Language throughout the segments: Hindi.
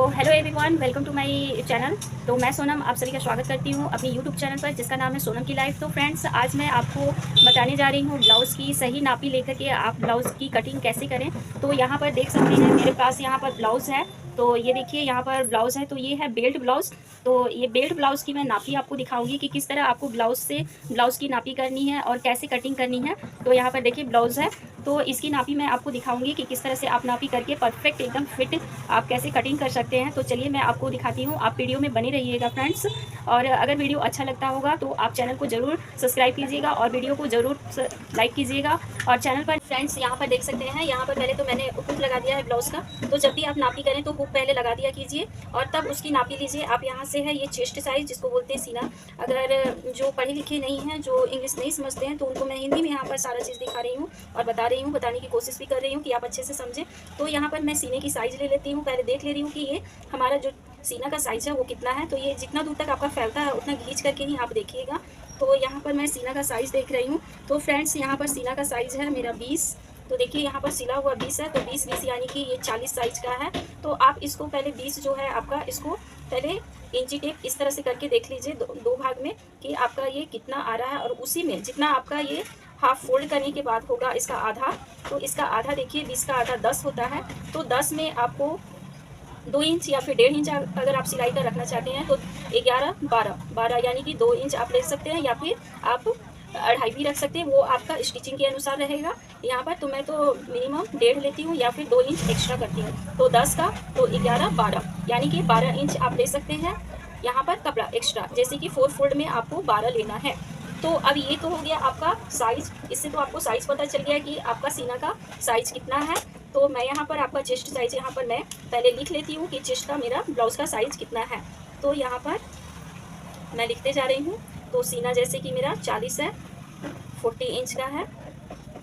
Hello everyone, welcome to my channel. तो मैं सोनम आप सभी का स्वागत करती हूँ अपनी यूट्यूब चैनल पर, जिसका नाम है सोनम की लाइफ। तो फ्रेंड्स, आज मैं आपको बताने जा रही हूँ ब्लाउज़ की सही नापी लेकर के आप ब्लाउज़ की कटिंग कैसे करें। तो यहाँ पर देख सकते हैं मेरे पास यहाँ पर ब्लाउज़ है। तो ये देखिए यहाँ पर ब्लाउज़ है, तो ये है बेल्ट ब्लाउज़। तो ये बेल्ट ब्लाउज़ की मैं नापी आपको दिखाऊंगी कि किस तरह आपको ब्लाउज़ की नापी करनी है और कैसे कटिंग करनी है। तो यहाँ पर देखिए ब्लाउज़ है, तो इसकी नापी मैं आपको दिखाऊंगी कि किस तरह से आप नापी करके परफेक्ट एकदम फिट आप कैसे कटिंग कर सकते हैं। तो चलिए मैं आपको दिखाती हूँ, आप वीडियो में बने रहिएगा फ्रेंड्स। और अगर वीडियो अच्छा लगता होगा तो आप चैनल को ज़रूर सब्सक्राइब कीजिएगा और वीडियो को ज़रूर लाइक कीजिएगा। और चैनल पर फ्रेंड्स यहाँ पर देख सकते हैं, यहाँ पर पहले तो मैंने हुक लगा दिया है ब्लाउज़ का। तो जब भी आप नापी करें तो हुक पहले लगा दिया कीजिए और तब उसकी नापी लीजिए। आप यहाँ से है ये चेस्ट साइज़ जिसको बोलते हैं सीना। अगर जो पढ़े लिखे नहीं हैं, जो इंग्लिश नहीं समझते हैं, तो उनको मैं हिंदी में यहाँ पर सारा चीज़ दिखा रही हूँ और बता रही हूँ, बताने की कोशिश भी कर रही हूँ कि आप अच्छे से समझें। तो यहाँ पर मैं सीने की साइज़ ले लेती हूँ, पहले देख ले रही हूँ कि ये हमारा जो सीना का साइज़ है वो कितना है। तो ये जितना दूर तक आपका फैलता है उतना खींच करके ही आप देखिएगा। तो यहाँ पर मैं सीना का साइज़ देख रही हूँ। तो फ्रेंड्स यहाँ पर सीना का साइज़ है मेरा 20। तो देखिए यहाँ पर सिला हुआ 20 है, तो 20 यानी कि ये 40 साइज का है। तो आप इसको पहले 20 जो है आपका, इसको पहले इंची टेप इस तरह से करके देख लीजिए दो भाग में कि आपका ये कितना आ रहा है। और उसी में जितना आपका ये हाफ फोल्ड करने के बाद होगा इसका आधा, तो इसका आधा देखिए 20 का आधा 10 होता है। तो 10 में आपको 2 इंच या फिर 1.5 इंच अगर आप सिलाई का रखना चाहते हैं तो 11 12 यानी कि 2 इंच आप ले सकते हैं, या फिर आप 2.5 भी रख सकते हैं, वो आपका स्टिचिंग के अनुसार रहेगा। यहाँ पर तो मैं तो मिनिमम 1.5 लेती हूँ या फिर 2 इंच एक्स्ट्रा करती हूँ। तो 10 का तो 11 12 यानी कि 12 इंच आप ले सकते हैं यहाँ पर कपड़ा एक्स्ट्रा, जैसे कि 4 फोल्ड में आपको 12 लेना है। तो अब ये तो हो गया आपका साइज़। इससे तो आपको साइज़ पता चल गया कि आपका सीना का साइज़ कितना है। तो मैं यहाँ पर आपका चेस्ट साइज़ यहाँ पर मैं पहले लिख लेती हूँ कि चेस्ट का मेरा ब्लाउज़ का साइज़ कितना है। तो यहाँ पर मैं लिखते जा रही हूँ। तो सीना जैसे कि मेरा 40 है, 40 इंच का है।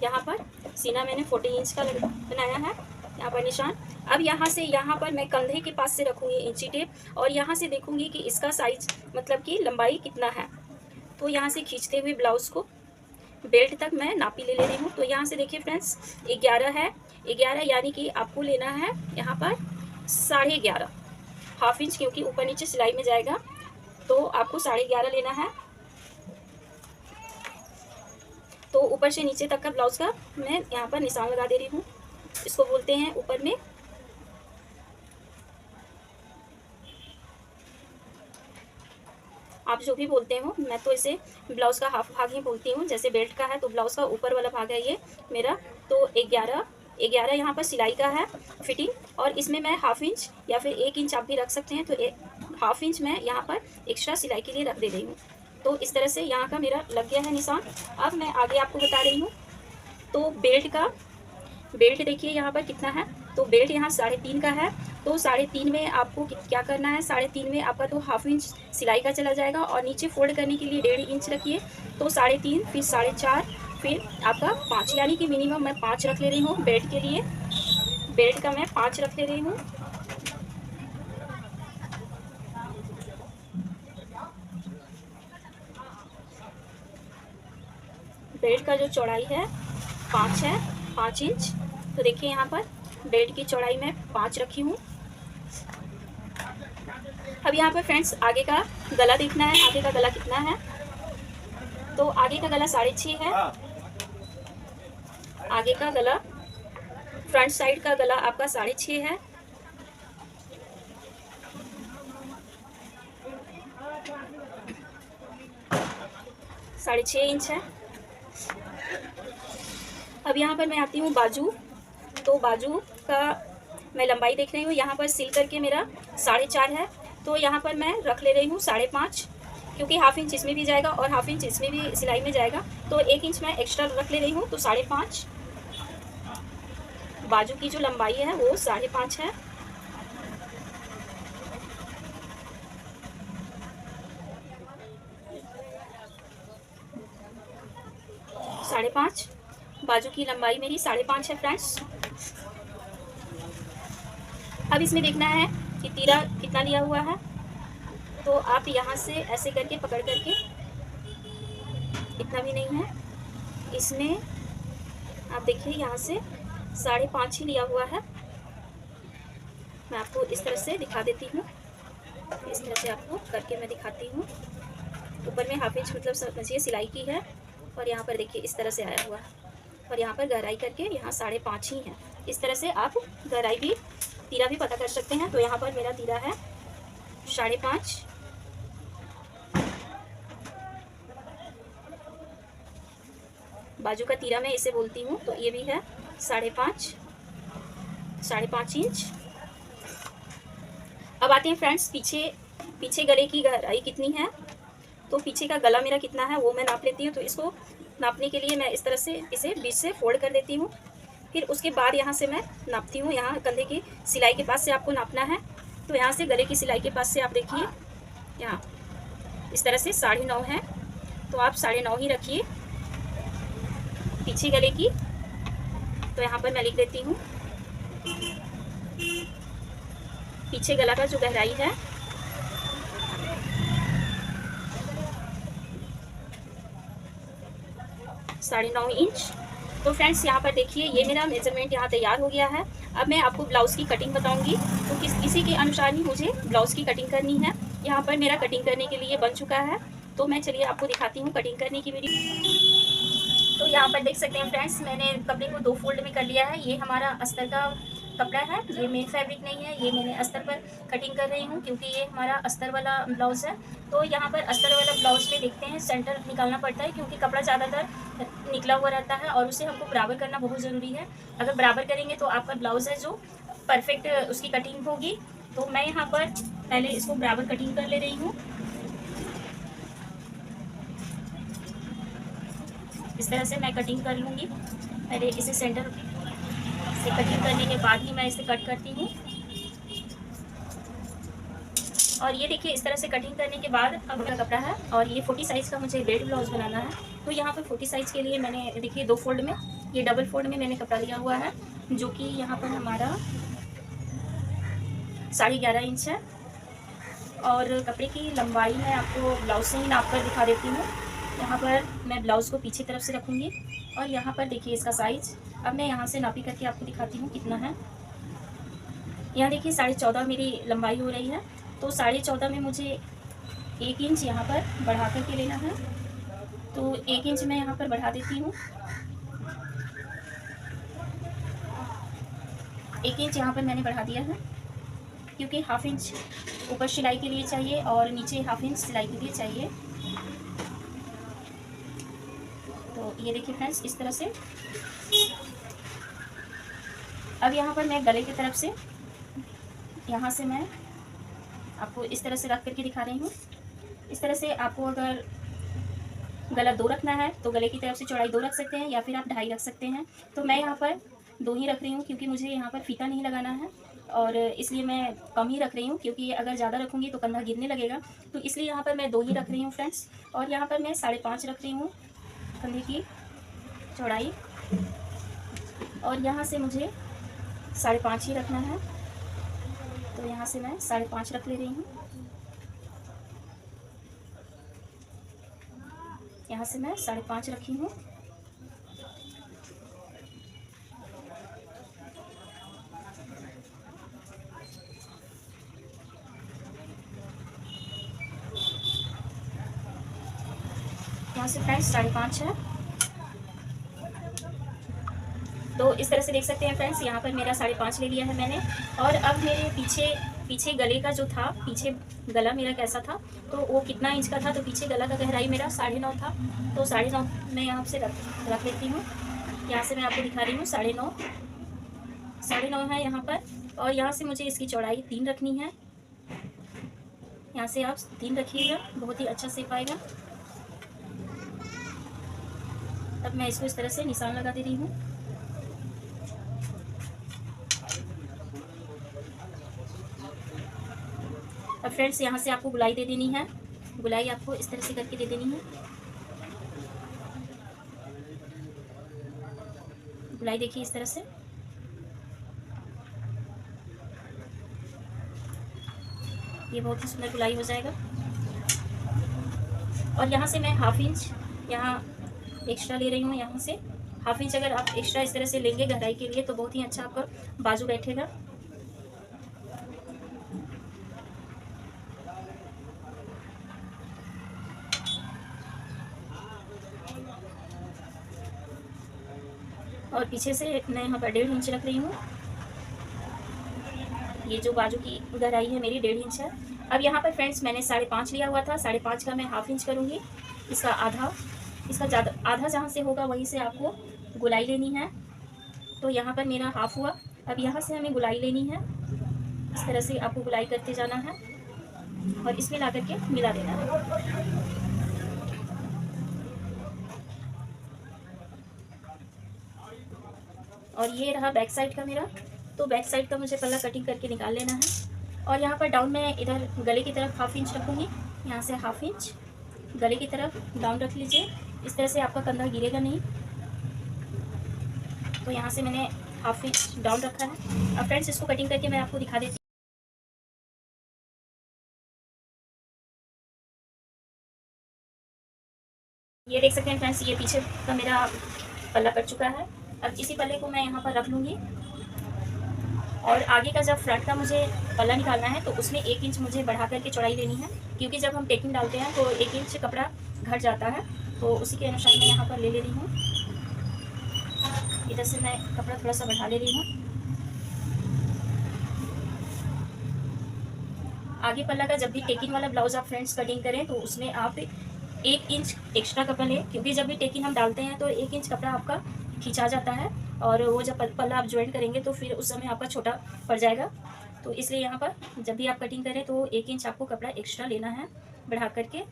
यहाँ पर सीना मैंने 40 इंच का बनाया है, यहाँ पर निशान। अब यहाँ से यहाँ पर मैं कंधे के पास से रखूँगी इंची टेप और यहाँ से देखूँगी कि इसका साइज़ मतलब कि लंबाई कितना है। तो यहाँ से खींचते हुए ब्लाउज़ को बेल्ट तक मैं नापी ले रही हूँ। तो यहाँ से देखिए फ्रेंड्स 11 है, 11 यानी कि आपको लेना है यहाँ पर 11.5 हाफ इंच, क्योंकि ऊपर नीचे सिलाई में जाएगा तो आपको 11.5 लेना है। तो ऊपर से नीचे तक का ब्लाउज़ का मैं यहाँ पर निशान लगा दे रही हूँ। इसको बोलते हैं ऊपर में आप जो भी बोलते हो, मैं तो इसे ब्लाउज़ का हाफ भाग ही बोलती हूँ। जैसे बेल्ट का है तो ब्लाउज़ का ऊपर वाला भाग है ये मेरा। तो 11 यहाँ पर सिलाई का है फिटिंग, और इसमें मैं हाफ इंच या फिर 1 इंच आप भी रख सकते हैं। तो हाफ इंच मैं यहाँ पर एक्स्ट्रा सिलाई के लिए रख दे रही हूँ। तो इस तरह से यहाँ का मेरा लग गया है निशान। अब मैं आगे आपको बता रही हूँ। तो बेल्ट देखिए यहाँ पर कितना है। तो बेल्ट यहाँ 3.5 का है। तो 3.5 में आपको क्या करना है, 3.5 में आपका तो हाफ इंच सिलाई का चला जाएगा और नीचे फोल्ड करने के लिए 1.5 इंच रखिए। तो 3.5 फिर 4.5 फिर आपका 5, यानी कि मिनिमम मैं 5 रख ले रही हूँ बेल्ट के लिए। बेल्ट का मैं 5 रख ले रही हूँ। बेल्ट का जो चौड़ाई है 5 है, 5 इंच। तो देखिए यहाँ पर बेल्ट की चौड़ाई मैं 5 रखी हूँ। अब यहाँ पर फ्रेंड्स आगे का गला देखना है, आगे का गला कितना है। तो आगे का गला 6.5 है। आगे का गला फ्रंट साइड का गला आपका 6.5 है। साढ़े 6 इंच है। अब यहाँ पर मैं आती हूँ बाजू। तो बाजू का मैं लंबाई देख रही हूँ, यहाँ पर सिल करके मेरा 4.5 है। तो यहाँ पर मैं रख ले रही हूँ 5.5, क्योंकि हाफ इंच इसमें भी जाएगा और हाफ इंच इसमें भी सिलाई में जाएगा। तो 1 इंच मैं एक्स्ट्रा रख ले रही हूँ। तो 5.5 बाजू की जो लंबाई है वो 5.5 है। साढ़े 5 बाजू की लंबाई मेरी 5.5 है फ्रेंड्स। अब इसमें देखना है कि तीरा कितना लिया हुआ है। तो आप यहाँ से ऐसे करके पकड़ करके, इतना भी नहीं है इसमें, आप देखिए यहाँ से 5.5 ही लिया हुआ है। मैं आपको इस तरह से दिखा देती हूँ। इस तरह से आपको करके मैं दिखाती हूँ। ऊपर में हाफ इंच मतलब समझिए सिलाई की है, और यहाँ पर देखिए इस तरह से आया हुआ है, और यहाँ पर गहराई करके यहाँ 5.5 ही है। इस तरह से आप गहराई भी, तीरा भी पता कर सकते हैं। तो यहाँ पर मेरा तीरा है 5.5। बाजू का तीरा मैं इसे बोलती हूँ, तो ये भी है 5.5 इंच। अब आते हैं फ्रेंड्स पीछे गले की गहराई कितनी है। तो पीछे का गला मेरा कितना है वो मैं नाप लेती हूँ। तो इसको नापने के लिए मैं इस तरह से इसे बीच से फोल्ड कर देती हूँ। फिर उसके बाद यहाँ से मैं नापती हूँ। यहाँ कंधे की सिलाई के पास से आपको नापना है। तो यहाँ से गले की सिलाई के पास से आप देखिए, यहाँ इस तरह से 9.5 है, तो आप 9.5 ही रखिए पीछे गले की। तो यहाँ पर मैं लिख देती हूँ पीछे गला का जो गहराई है 9.5 इंच। तो फ्रेंड्स यहाँ पर देखिए ये मेरा मेजरमेंट यहाँ तैयार हो गया है। अब मैं आपको ब्लाउज़ की कटिंग बताऊंगी। तो किसी के अनुसार ही मुझे ब्लाउज़ की कटिंग करनी है। यहाँ पर मेरा कटिंग करने के लिए बन चुका है, तो मैं चलिए आपको दिखाती हूँ कटिंग करने की वीडियो। तो यहाँ पर देख सकते हैं फ्रेंड्स, मैंने कपड़े को 2 फोल्ड में कर लिया है। ये हमारा अस्तर का कपड़ा है, ये मेन फैब्रिक नहीं है। ये मैंने अस्तर पर कटिंग कर रही हूँ क्योंकि ये हमारा अस्तर वाला ब्लाउज़ है। तो यहाँ पर अस्तर वाला ब्लाउज़ में देखते हैं सेंटर निकालना पड़ता है, क्योंकि कपड़ा ज़्यादातर निकला हुआ रहता है और उसे हमको बराबर करना बहुत ज़रूरी है। अगर बराबर करेंगे तो आपका ब्लाउज़ है जो परफेक्ट उसकी कटिंग होगी। तो मैं यहाँ पर पहले इसको बराबर कटिंग कर ले रही हूँ। इस तरह से मैं कटिंग कर लूँगी। पहले इसे सेंटर से कटिंग करने के बाद ही मैं इसे कट करती हूँ। और ये देखिए इस तरह से कटिंग करने के बाद अब मेरा कपड़ा है, और ये 40 साइज़ का मुझे बेल्ट ब्लाउज बनाना है। तो यहाँ पर 40 साइज़ के लिए मैंने देखिए 2 फोल्ड में, ये डबल फोल्ड में मैंने कपड़ा लिया हुआ है, जो कि यहाँ पर हमारा 11.5 इंच है। और कपड़े की लंबाई मैं आपको ब्लाउज से ही नाप कर दिखा देती हूँ। यहाँ पर मैं ब्लाउज़ को पीछे तरफ से रखूँगी, और यहाँ पर देखिए इसका साइज़ अब मैं यहाँ से नापी करके आपको दिखाती हूँ कितना है। यहाँ देखिए 14.5 मेरी लंबाई हो रही है। तो 14.5 में मुझे 1 इंच यहाँ पर बढ़ा करके लेना है। तो 1 इंच मैं यहाँ पर बढ़ा देती हूँ। 1 इंच यहाँ पर मैंने बढ़ा दिया है, क्योंकि हाफ इंच ऊपर सिलाई के लिए चाहिए और नीचे हाफ इंच सिलाई के लिए चाहिए। तो ये देखिए फ्रेंड्स इस तरह से। अब यहाँ पर मैं गले की तरफ से, यहाँ से मैं आपको इस तरह से रख करके दिखा रही हूँ। इस तरह से आपको अगर गला 2 रखना है तो गले की तरफ से चौड़ाई 2 रख सकते हैं, या फिर आप 2.5 रख सकते हैं। तो मैं यहाँ पर 2 ही रख रही हूँ, क्योंकि मुझे यहाँ पर फीता नहीं लगाना है, और इसलिए मैं कम ही रख रही हूँ, क्योंकि अगर ज़्यादा रखूँगी तो कंधा गिरने लगेगा। तो इसलिए यहाँ पर मैं 2 ही रख रही हूँ फ्रेंड्स। और यहाँ पर मैं 5.5 रख रही हूँ कंधे की चौड़ाई, और यहाँ से मुझे 5.5 ही रखना है। तो यहाँ से मैं 5.5 रख ले रही हूँ। यहाँ से मैं 5.5 रखी हूँ। यहाँ से फ्रेंड्स 5.5 है। तो इस तरह से देख सकते हैं फ्रेंड्स, यहाँ पर मेरा 5.5 ले लिया है मैंने। और अब मेरे पीछे गले का जो था, पीछे गला मेरा कैसा था, तो वो कितना इंच का था। तो पीछे गला का गहराई मेरा 9.5 था। तो 9.5 मैं यहाँ से रख लेती हूँ। यहाँ से मैं आपको दिखा रही हूँ 9.5 है यहाँ पर। और यहाँ से मुझे इसकी चौड़ाई 3 रखनी है। यहाँ से आप 3 रखिएगा, बहुत ही अच्छा शेप आएगा। अब मैं इसको इस तरह से निशान लगा दे रही हूँ। अब फ्रेंड्स यहाँ से आपको गुलाई दे देनी है। गुलाई आपको इस तरह से करके दे देनी है। गुलाई देखिए इस तरह से। ये बहुत ही सुंदर गुलाई हो जाएगा। और यहाँ से मैं हाफ इंच यहाँ एक्स्ट्रा ले रही हूँ। यहाँ से हाफ इंच अगर आप एक्स्ट्रा इस तरह से लेंगे गहराई के लिए, तो बहुत ही अच्छा आपका बाजू बैठेगा। और पीछे से मैं यहाँ पर 1.5 इंच रख रही हूँ। ये जो बाजू की गहराई है मेरी 1.5 इंच है। अब यहाँ पर फ्रेंड्स मैंने 5.5 लिया हुआ था, 5.5 का मैं 1/2 इंच करूँगी। इसका आधा, इसका ज़्यादा आधा जहाँ से होगा वहीं से आपको गुलाई लेनी है। तो यहाँ पर मेरा हाफ हुआ। अब यहाँ से हमें गुलाई लेनी है। इस तरह से आपको गुलाई करते जाना है और इसमें ला करके मिला देना है। और ये रहा बैक साइड का मेरा। तो बैक साइड का मुझे पल्ला कटिंग करके निकाल लेना है। और यहाँ पर डाउन मैं इधर गले की तरफ 1/2 इंच रखूँगी। यहाँ से 1/2 इंच गले की तरफ डाउन रख लीजिए। इस तरह से आपका कंधा गिरेगा नहीं। तो यहाँ से मैंने 1/2 इंच डाउन रखा है। अब फ्रेंड्स इसको कटिंग करके मैं आपको दिखा देती हूँ। ये देख सकते हैं फ्रेंड्स, ये पीछे का मेरा पल्ला कट चुका है। अब इसी पल्ले को मैं यहाँ पर रख लूँगी। और आगे का जब फ्रंट का मुझे पल्ला निकालना है तो उसमें 1 इंच मुझे बढ़ा करके चौड़ाई लेनी है, क्योंकि जब हम टेकिंग डालते हैं तो 1 इंच कपड़ा घट जाता है। तो उसी के अनुसार मैं यहाँ पर ले रही हूँ। इधर से मैं कपड़ा थोड़ा सा बढ़ा ले रही हूँ। आगे पल्ला का जब भी टेकिंग वाला ब्लाउज आप फ्रेंड्स कटिंग करें तो उसमें आप 1 इंच एक्स्ट्रा कपड़ा लें, क्योंकि जब भी टेकिंग हम डालते हैं तो 1 इंच कपड़ा आपका खिंचा जाता है और वो जब पल्ला आप ज्वाइन करेंगे तो फिर उस समय आपका छोटा पड़ जाएगा। तो इसलिए यहाँ पर जब भी आप कटिंग करें तो 1 इंच आपको कपड़ा एक्स्ट्रा लेना है बढ़ा करके।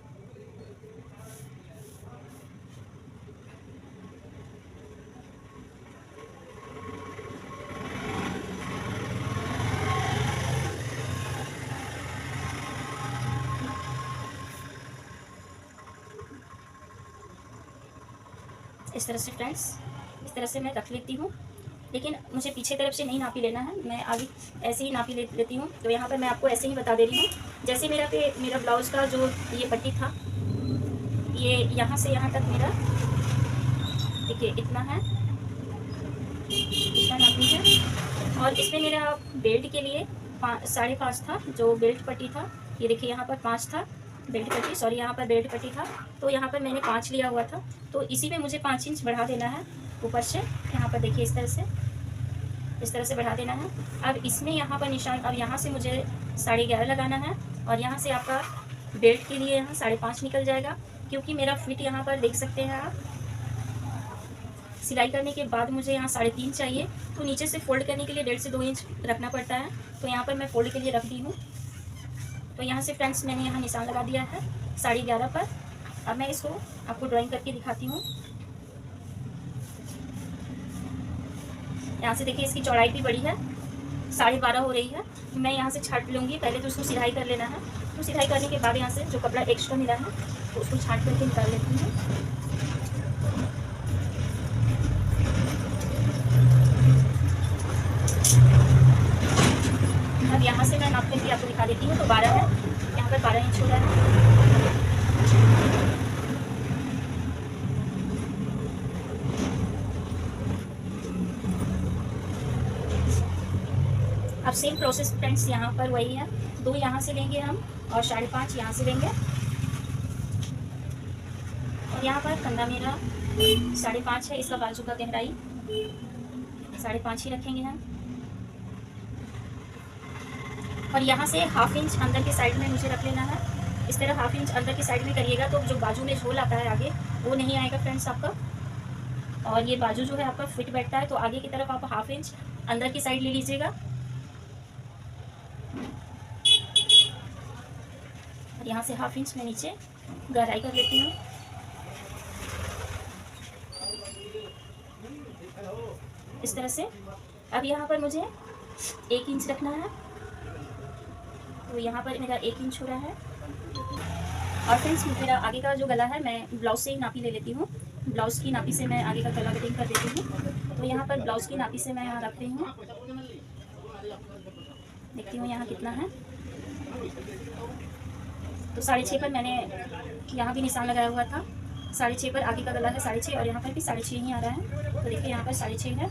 इस तरह से फ्रेंड्स, इस तरह से मैं रख लेती हूँ। लेकिन मुझे पीछे तरफ से नहीं नापी लेना है, मैं आगे ऐसे ही नापी लेती हूँ। तो यहाँ पर मैं आपको ऐसे ही बता दे रही हूँ। जैसे मेरा ब्लाउज़ का जो ये पट्टी था, ये यहाँ से यहाँ तक मेरा देखिए इतना है, इतना नापी है। और इसमें मेरा बेल्ट के लिए 5.5 था, जो बेल्ट पट्टी था। ये देखिए यहाँ पर 5 था बेल्ट पट्टी, सॉरी यहाँ पर बेल्ट पट्टी था। तो यहाँ पर मैंने 5 लिया हुआ था। तो इसी में मुझे 5 इंच बढ़ा देना है ऊपर से। यहाँ पर देखिए इस तरह से बढ़ा देना है। अब इसमें यहाँ पर निशान, अब यहाँ से मुझे 11.5 लगाना है और यहाँ से आपका बेल्ट के लिए यहाँ 5.5 निकल जाएगा, क्योंकि मेरा फिट यहाँ पर देख सकते हैं आप। सिलाई करने के बाद मुझे यहाँ 3.5 चाहिए, तो नीचे से फोल्ड करने के लिए 1.5 से 2 इंच रखना पड़ता है। तो यहाँ पर मैं फोल्ड के लिए रख दी हूँ। तो यहाँ से फ्रेंड्स मैंने यहाँ निशान लगा दिया है 11.5 पर। अब मैं इसको आपको ड्राइंग करके दिखाती हूँ। यहाँ से देखिए इसकी चौड़ाई भी बड़ी है, 12.5 हो रही है। मैं यहाँ से छाट लूँगी। पहले तो उसको सिलाई कर लेना है। तो सिलाई करने के बाद यहाँ से जो कपड़ा एक्स्ट्रा मिला है तो उसको छाट करके निकाल लेती हूँ। अब यहाँ से मैं नाप करके आपको दिखा देती हूँ। तो 12 है, यहाँ पर 12 इंच हो रहा है। अब सेम प्रोसेस फ्रेंड्स यहाँ पर वही है। 2 यहाँ से लेंगे हम और 5.5 यहाँ से लेंगे। और यहाँ पर कंधा मेरा 5.5 है, इसका बाजू का गहराई 5.5 ही रखेंगे हम। और यहाँ से 1/2 इंच अंदर के साइड में मुझे रख लेना है। इस तरह 1/2 इंच अंदर की साइड में करिएगा तो जो बाजू में झोल आता है आगे वो नहीं आएगा फ्रेंड्स आपका। और ये बाजू जो है आपका फिट बैठता है, तो आगे की तरफ आप 1/2 इंच अंदर की साइड ले लीजिएगा। और यहाँ से 1/2 इंच मैं नीचे गहराई कर लेती हूँ। इस तरह से। अब यहाँ पर मुझे 1 इंच रखना है, तो यहाँ पर मेरा 1 इंच हो रहा है। और फ्रेंड्स मेरा आगे का जो गला है मैं ब्लाउज़ से ही नापी ले लेती हूँ। ब्लाउज़ की नापी से मैं आगे का गला कटिंग कर देती हूँ। तो यहाँ पर ब्लाउज़ की नापी से मैं यहाँ रख रही हूँ, देखती हूँ यहाँ कितना है। तो 6.5 पर मैंने यहाँ भी निशान लगाया हुआ था। 6.5 पर आगे का गला है 6.5 और यहाँ पर भी 6.5 ही आ रहा है। तो देखिए यहाँ पर 6.5 है।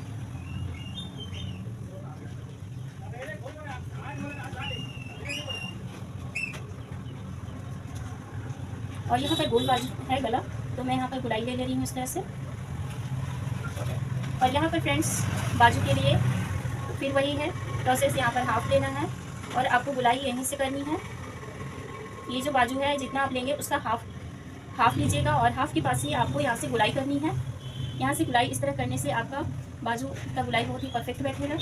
और यहाँ पर गोल बाजू है गला, तो मैं यहाँ पर गुलाई ले रही हूँ इस तरह से। और यहाँ पर फ्रेंड्स बाजू के लिए फिर वही है प्रोसेस, यहाँ पर हाफ लेना है और आपको गुलाई यहीं से करनी है। ये जो बाजू है जितना आप लेंगे उसका हाफ लीजिएगा और हाफ के पास ही आपको यहाँ से गुलाई करनी है। यहाँ से गुलाई इस तरह करने से आपका बाजू का गुलाई बहुत ही परफेक्ट बैठेगा।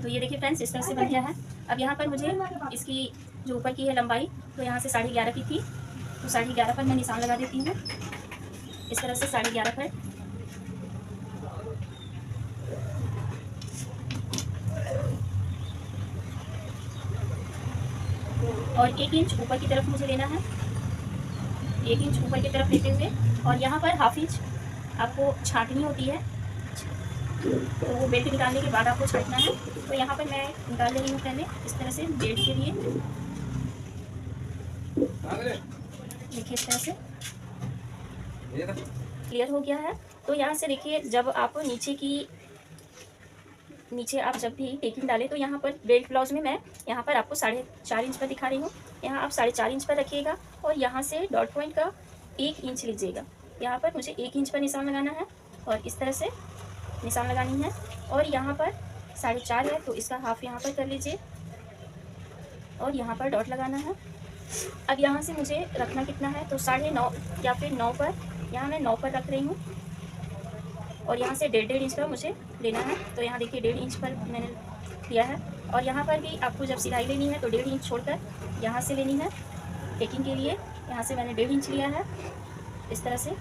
तो ये देखिए फ्रेंड्स इस तरह से बन गया है। अब यहाँ पर मुझे इसकी जो ऊपर की है लंबाई, तो यहाँ से 11.5 की थी, तो 11.5 पर मैं निशान लगा देती हूँ। इस तरह से 11.5 पर और 1 इंच ऊपर की तरफ मुझे लेना है। 1 इंच ऊपर की तरफ लेते हुए और यहाँ पर हाफ इंच आपको छांटनी होती है, तो वो बेल्ट निकालने के बाद आपको छांटना है। तो यहाँ पर मैं निकाल ले रही हूँ पहले इस तरह से बेल्ट के लिए, देखिए इस तरह से क्लियर हो गया है। तो यहाँ से देखिए जब आप नीचे आप जब भी टेकिंग डालें तो यहाँ पर बेल्ट ब्लाउज में मैं यहाँ पर आपको 4.5 इंच पर दिखा रही हूँ। यहाँ आप 4.5 इंच पर रखिएगा और यहाँ से डॉट पॉइंट का 1 इंच लीजिएगा। यहाँ पर मुझे 1 इंच पर निशान लगाना है और इस तरह से निशान लगानी है। और यहाँ पर 4.5 है तो इसका हाफ यहाँ पर कर लीजिए और यहाँ पर डॉट लगाना है। अब यहाँ से मुझे रखना कितना है, तो 9.5 या फिर 9 पर, यहाँ मैं 9 पर रख रही हूँ और यहाँ से 1.5 इंच का मुझे लेना है। तो यहाँ देखिए 1.5 इंच पर मैंने लिया है। और यहाँ पर भी आपको जब सिलाई लेनी है तो 1.5 इंच छोड़कर यहाँ से लेनी है टेकिंग के लिए। यहाँ से मैंने 1.5 इंच लिया है इस तरह से,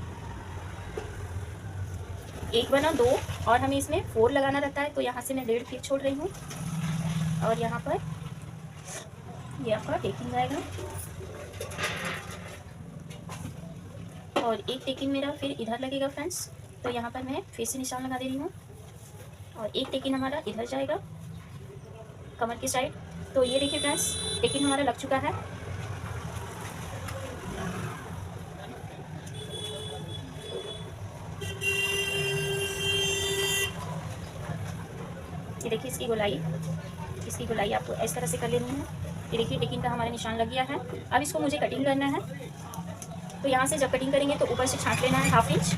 1 बना 2 और हमें इसमें 4 लगाना रहता है, तो यहाँ से मैं 1.5 फिर छोड़ रही हूँ और यहाँ पर ये आपका टेकिंग आएगा और एक टेकिंग मेरा फिर इधर लगेगा फ्रेंड्स। तो यहाँ पर मैं फिर से निशान लगा दे रही हूँ और एक टेकिंग हमारा इधर जाएगा कमर की साइड। तो ये देखिए फ्रेंड्स टेकिंग हमारा लग चुका है। ये देखिए इसकी गोलाई आपको इस तरह से कर लेनी है। ये देखिए टेकिंग का हमारा निशान लग गया है। अब इसको मुझे कटिंग करना है, तो यहाँ से जब कटिंग करेंगे तो ऊपर से छांट लेना है हाफ इंच।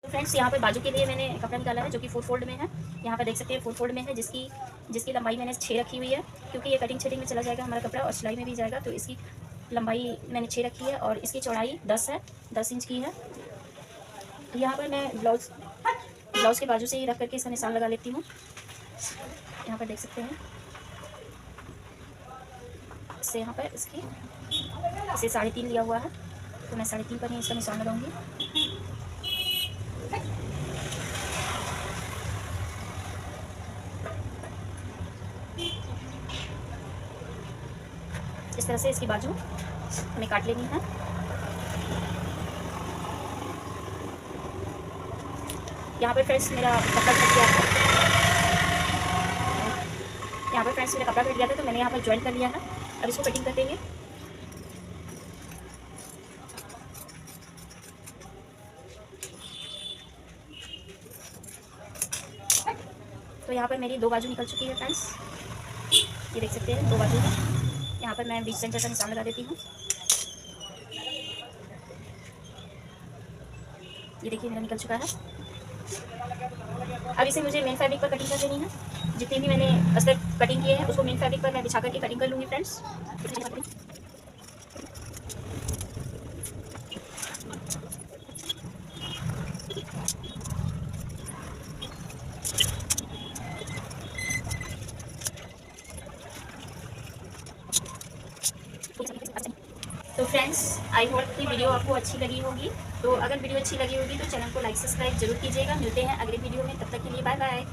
तो फ्रेंड्स यहाँ पर बाजू के लिए मैंने कपड़ा निकाला है जो कि 4 फोल्ड में है। यहाँ पर देख सकते हैं 4 फोल्ड में है, जिसकी लंबाई मैंने 6 रखी हुई है, क्योंकि ये कटिंग शेडिंग में चला जाएगा हमारा कपड़ा और सिलाई में भी जाएगा। तो इसकी लंबाई मैंने 6 रखी है और इसकी चौड़ाई 10 है, 10 इंच की है। तो यहाँ पर मैं ब्लाउज़ के बाजू से ही रख करके इसका निशान लगा लेती हूँ। यहाँ पर देख सकते हैं इससे यहाँ पर इसे 3.5 लिया हुआ है, तो मैं 3.5 पर ही इसका निशान लगाऊंगी। इस तरह से इसकी बाजू हमें काट लेनी है। यहाँ पर फ्रेंड्स मेरा कपड़ा कट गया था, तो मैंने यहाँ पर ज्वाइन कर लिया है। अब इसको कटिंग कर देंगे। तो यहाँ पर मेरी 2 बाजू निकल चुकी है फ्रेंड्स, ये देख सकते हैं 2 बाजू है। यहाँ पर मैं 20 सेंटर का निशान लगा देती हूँ। ये देखिए मेरा निकल चुका है। अब इसे मुझे मेन फैब्रिक पर कटिंग कर देनी है। जितनी भी मैंने अस्तर कटिंग किए हैं उसको मेन फैब्रिक पर मैं बिछा करके कटिंग कर लूँगी फ्रेंड्स। तो फ्रेंड्स आई होप कि वीडियो आपको अच्छी लगी होगी। तो अगर वीडियो अच्छी लगी होगी तो चैनल को लाइक सब्सक्राइब जरूर कीजिएगा। मिलते हैं अगले वीडियो में, तब तक के लिए बाय बाय।